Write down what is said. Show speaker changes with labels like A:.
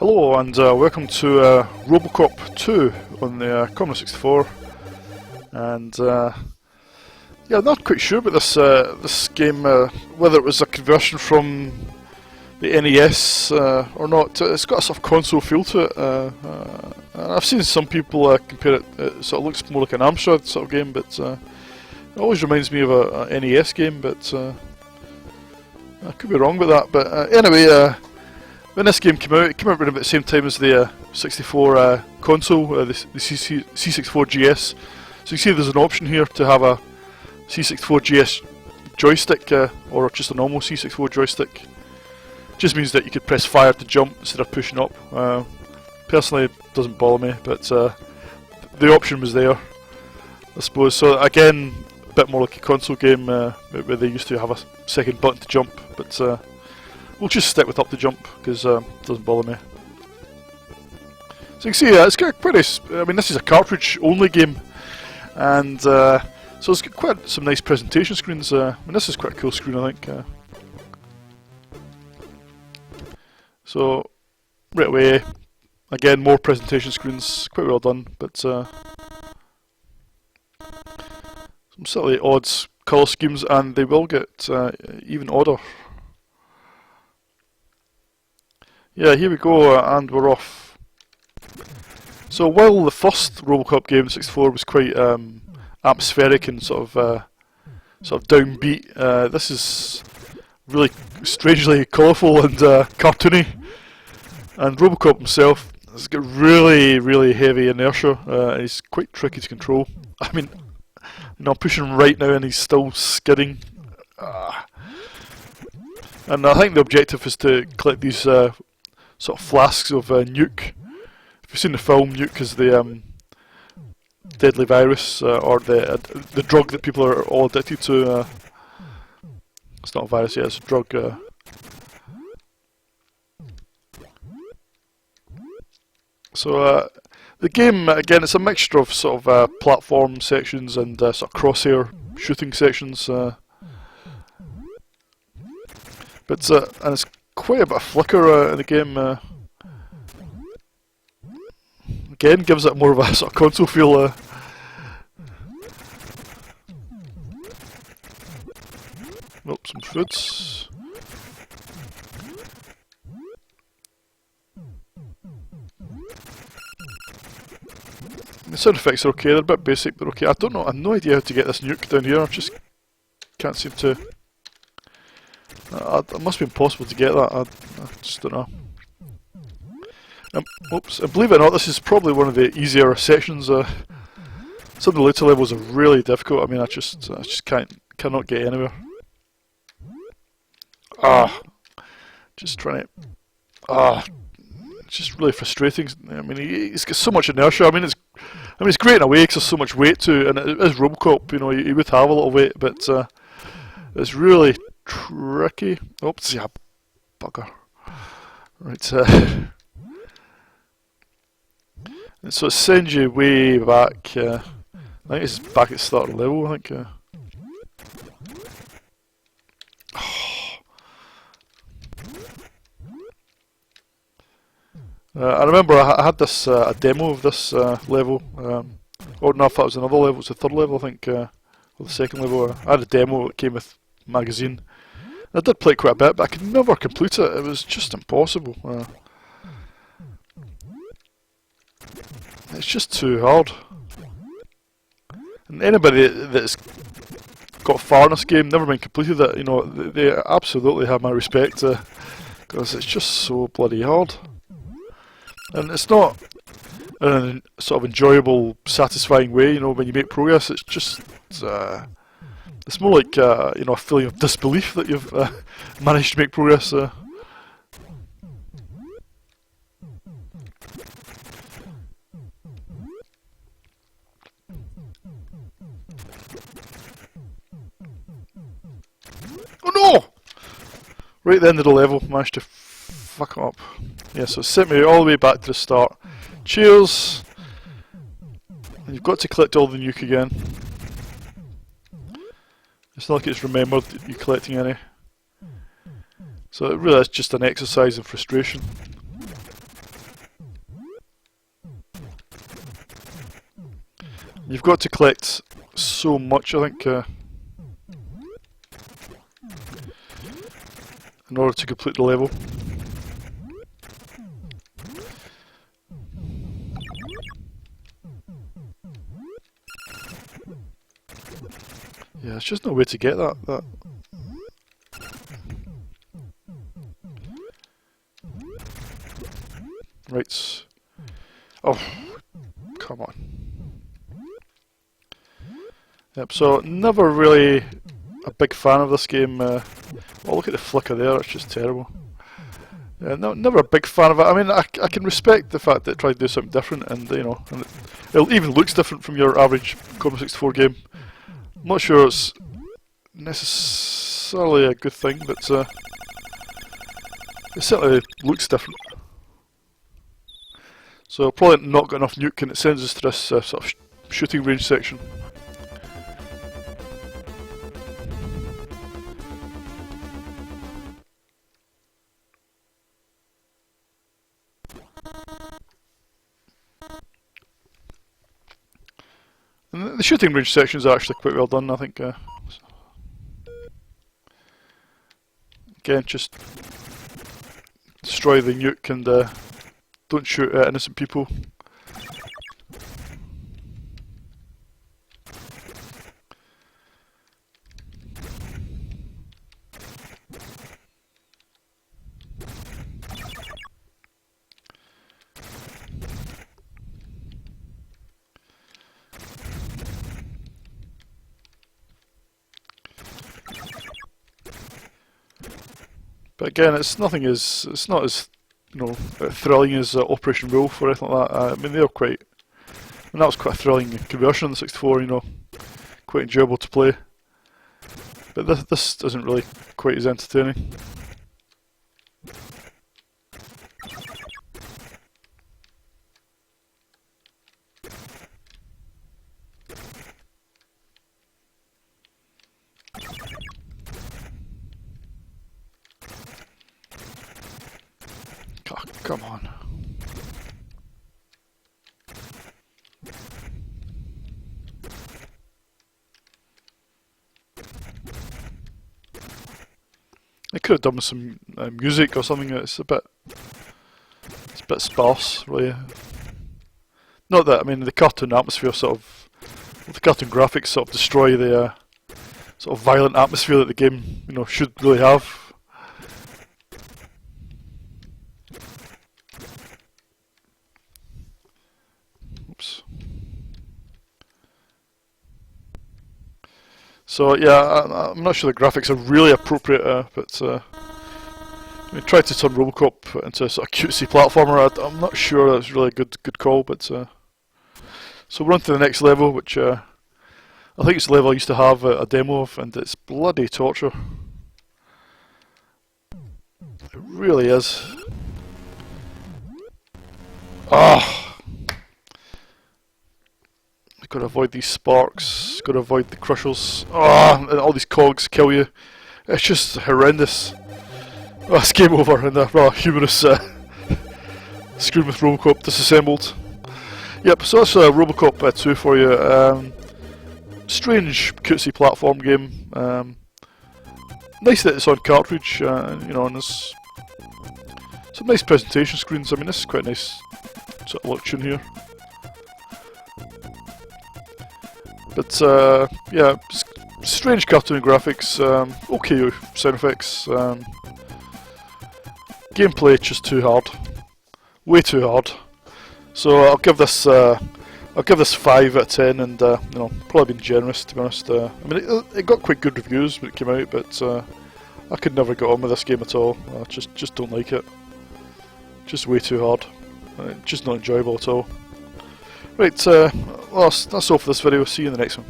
A: Hello and welcome to Robocop 2 on the Commodore 64, and yeah, I'm not quite sure about this game, whether it was a conversion from the NES or not. It's got a sort of console feel to it. I've seen some people compare it. It sort of looks more like an Amstrad sort of game, but it always reminds me of a NES game. But I could be wrong about that. But anyway. When this game came out, it came out around about the same time as the 64 console, the C64 GS. So you see there's an option here to have a C64 GS joystick, or just a normal C64 joystick. Just means that you could press fire to jump instead of pushing up. Personally, it doesn't bother me, but the option was there, I suppose. So again, a bit more like a console game, where they used to have a second button to jump, but we'll just stick with up to jump because it doesn't bother me. So you can see it's got quite a, I mean, this is a cartridge only game, and so it's got quite some nice presentation screens. I mean, this is quite a cool screen, I think. So right away, again, more presentation screens, quite well done, but some slightly odd colour schemes, and they will get even odder. Yeah, here we go, and we're off. So while the first Robocop game, 64, was quite atmospheric and sort of downbeat, this is really strangely colourful and cartoony. And Robocop himself has got really heavy inertia. And he's quite tricky to control. I mean, I'm pushing him right now, and he's still skidding. And I think the objective is to collect these sort of flasks of nuke. If you've seen the film, nuke is the deadly virus, or the drug that people are all addicted to. It's not a virus, yeah, it's a drug. So the game, again, it's a mixture of sort of platform sections and sort of crosshair shooting sections. But and it's quite a bit of flicker in the game. Again, gives it more of a sort of console feel. Oh, some fruits. The sound effects are okay. They're a bit basic, but okay. I don't know. I have no idea how to get this nuke down here. I just can't seem to. It must be impossible to get that. I just don't know. Oops! And believe it or not, this is probably one of the easier sections. Some of the later levels are really difficult. I mean, I just cannot get anywhere. Just trying to. It's just really frustrating. I mean, he's got so much inertia. I mean, it's great in a way because there's so much weight to it, and it is Robocop. You know, he would have a little weight, but it's really tricky. Oops, yeah, bugger. Right, and so it sends you way back. I think it's back at the start of the level, I think. I remember I had this a demo of this level. Or no, if that was another level, it's the third level, I think, or the second level. I had a demo that came with a magazine. I did play it quite a bit, but I could never complete it. It was just impossible. It's just too hard. And anybody that's got far in this game, never mind completed it, you know, they absolutely have my respect, because it's just so bloody hard. And it's not in a sort of enjoyable, satisfying way, you know, when you make progress. It's just, it's more like, you know, a feeling of disbelief that you've managed to make progress. Oh no! Right at the end of the level, managed to fuck up. Yeah, so it sent me all the way back to the start. Cheers! And you've got to collect all the nuke again. It's not like it's remembered that you're collecting any. So it really is just an exercise in frustration. You've got to collect so much, I think, in order to complete the level. Yeah, there's just no way to get that. Right. Oh, come on. Yep, so never really a big fan of this game. Oh, look at the flicker there, it's just terrible. Yeah, no, never a big fan of it. I mean, I can respect the fact that it tried to do something different, and you know, and it even looks different from your average Commodore 64 game. I'm not sure it's necessarily a good thing, but it certainly looks different. So probably not got enough nuke, and it sends us to this sort of shooting range section. And the shooting range sections are actually quite well done, I think. Again, just destroy the nuke and don't shoot at innocent people. But again, it's not as thrilling as Operation Wolf or anything like that. I mean, they were quite. I mean, that was quite a thrilling conversion on the 64. You know, quite enjoyable to play. But this isn't really quite as entertaining. Oh, come on. They could have done with some music or something. It's a bit sparse, really. Not that, I mean, the cartoon atmosphere the cartoon graphics sort of destroy the sort of violent atmosphere that the game, should really have. Oops. So yeah, I'm not sure the graphics are really appropriate, but I tried to turn Robocop into a sort of cutesy platformer. I'm not sure that's really a good call, but so we're on to the next level, which I think it's the level I used to have a demo of, and it's bloody torture. It really is. Ah! Got to avoid these sparks, got to avoid the crushers. Ah, and all these cogs kill you. It's just horrendous. Oh, it's game over in a rather humorous screen with Robocop disassembled. Yep, so that's Robocop 2 for you. Strange, cutesy platform game. Nice that it's on cartridge, and there's some nice presentation screens. I mean, this is quite a nice sort of look tune here. But yeah, strange cartoon graphics, okay sound effects, gameplay just too hard, way too hard. So I'll give this 5 out of 10, and probably been generous, to be honest. I mean, it got quite good reviews when it came out, but I could never get on with this game at all. I just don't like it. Just way too hard. Just not enjoyable at all. Right, well, that's all for this video. See you in the next one.